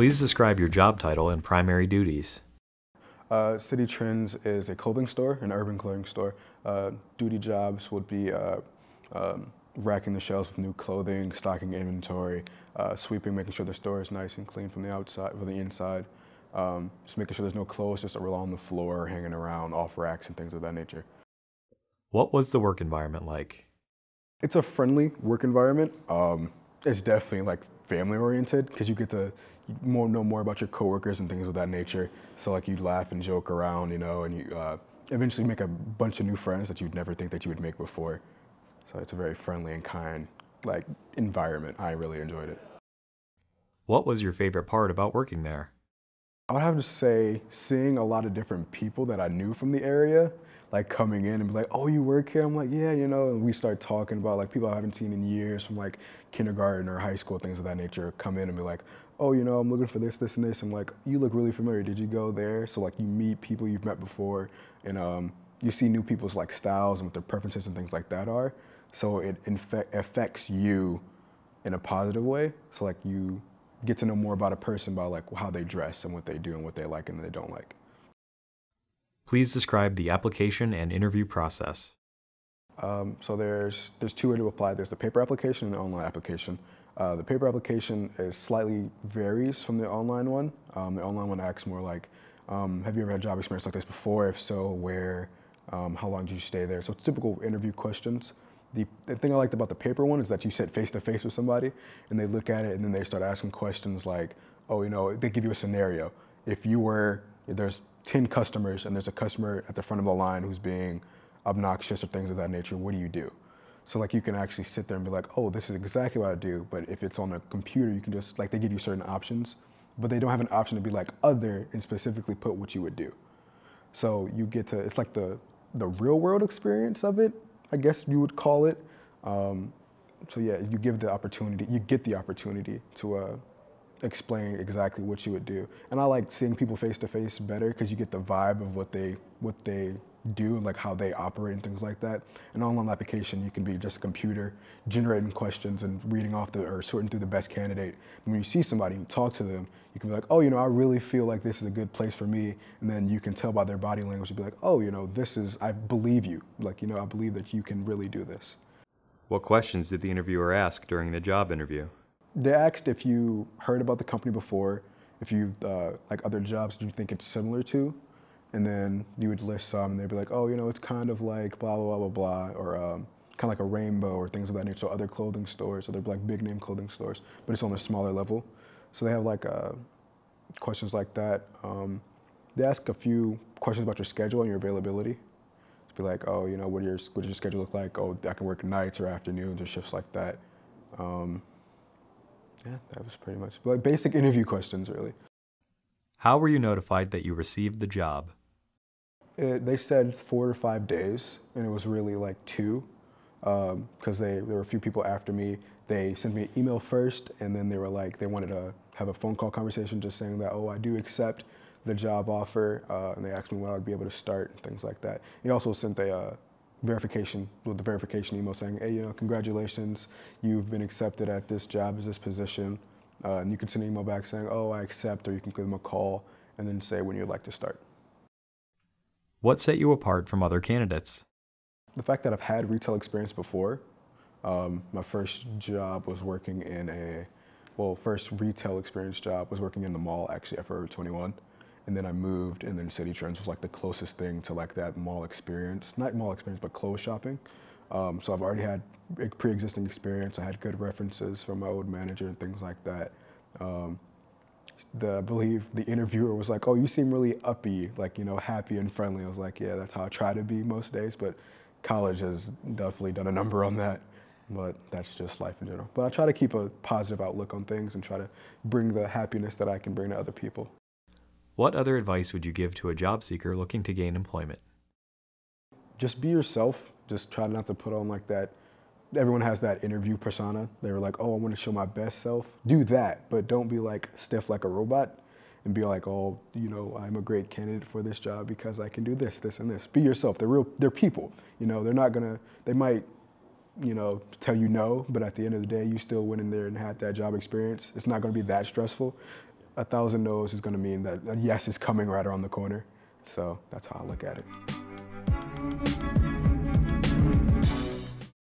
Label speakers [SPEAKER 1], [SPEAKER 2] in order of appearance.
[SPEAKER 1] Please describe your job title and primary duties.
[SPEAKER 2] Citi Trends is a clothing store, an urban clothing store. Duty jobs would be racking the shelves with new clothing, stocking inventory, sweeping, making sure the store is nice and clean from the outside, from the inside, just making sure there's no clothes just on the floor, hanging around, off racks and things of that nature.
[SPEAKER 1] What was the work environment like?
[SPEAKER 2] It's a friendly work environment. It's definitely like family oriented because you get to know more about your coworkers and things of that nature. So like you laugh and joke around, you know, and you eventually make a bunch of new friends that you'd never think that you would make before. So it's a very friendly and kind like environment. I really enjoyed it.
[SPEAKER 1] What was your favorite part about working there?
[SPEAKER 2] I would have to say seeing a lot of different people that I knew from the area, like coming in and be like, oh, you work here? I'm like, yeah, you know, and we start talking about like people I haven't seen in years from like kindergarten or high school, things of that nature, come in and be like, oh, you know, I'm looking for this, this, and this. I'm like, you look really familiar. Did you go there? So like you meet people you've met before and you see new people's like styles and what their preferences and things like that are. So it affects you in a positive way. So like you get to know more about a person by like how they dress and what they do and what they like and they don't like.
[SPEAKER 1] Please describe the application and interview process.
[SPEAKER 2] So there's two ways to apply. There's the paper application and the online application. The paper application is slightly varies from the online one. The online one asks more like, have you ever had job experience like this before? If so, where? How long did you stay there? So it's typical interview questions. The thing I liked about the paper one is that you sit face to face with somebody and they look at it and then they start asking questions like, oh, you know, they give you a scenario. If there's 10 customers and there's a customer at the front of the line who's being obnoxious or things of that nature, what do you do? So like you can actually sit there and be like, oh, this is exactly what I do. But if it's on a computer, you can just, like they give you certain options, but they don't have an option to be like other and specifically put what you would do. So you get to, it's like the real world experience of it, I guess you would call it. So yeah, you get the opportunity to explain exactly what you would do. And I like seeing people face to face better because you get the vibe of what they do and like how they operate and things like that. An online application, you can be just a computer generating questions and reading off or sorting through the best candidate. When you see somebody, you talk to them, you can be like, oh, you know, I really feel like this is a good place for me. And then you can tell by their body language, you'd be like, oh, you know, I believe you. Like, you know, I believe that you can really do this.
[SPEAKER 1] What questions did the interviewer ask during the job interview?
[SPEAKER 2] They asked if you heard about the company before, if you like other jobs do you think it's similar to, and then you would list some, and they'd be like, oh, you know, it's kind of like blah blah blah blah blah, or kind of like a Rainbow or things of that nature. So other clothing stores, other like big name clothing stores, but it's on a smaller level. So they have like questions like that. They ask a few questions about your schedule and your availability. To be like, oh, you know, what does your schedule look like? Oh, I can work nights or afternoons or shifts like that. Yeah, that was pretty much like basic interview questions, really.
[SPEAKER 1] How were you notified that you received the job?
[SPEAKER 2] They said 4 to 5 days, and it was really like 2, because there were a few people after me. They sent me an email first, and then they were like, they wanted to have a phone call conversation just saying that, oh, I do accept the job offer, and they asked me when I would be able to start and things like that. He also sent the verification email saying, hey, you know, congratulations, you've been accepted at this job, as this position. And you can send an email back saying, oh, I accept, or you can give them a call and then say when you'd like to start.
[SPEAKER 1] What set you apart from other candidates?
[SPEAKER 2] The fact that I've had retail experience before. My first job was working first retail experience job was working in the mall, actually, at Forever 21. And then I moved, and then Citi Trends was like the closest thing to like that mall experience. Not mall experience, but clothes shopping. So I've already had a pre-existing experience. I had good references from my old manager and things like that. I believe the interviewer was like, oh, you seem really uppy, like, you know, happy and friendly. I was like, yeah, that's how I try to be most days, but college has definitely done a number on that. But that's just life in general. But I try to keep a positive outlook on things and try to bring the happiness that I can bring to other people.
[SPEAKER 1] What other advice would you give to a job seeker looking to gain employment?
[SPEAKER 2] Just be yourself. Just try not to put on like that. Everyone has that interview persona. They were like, oh, I want to show my best self. Do that, but don't be like stiff like a robot and be like, oh, you know, I'm a great candidate for this job because I can do this, this, and this. Be yourself. They're people. You know, they might, you know, tell you no, but at the end of the day, you still went in there and had that job experience. It's not going to be that stressful. 1,000 no's is going to mean that a yes is coming right around the corner. So that's how I look at it.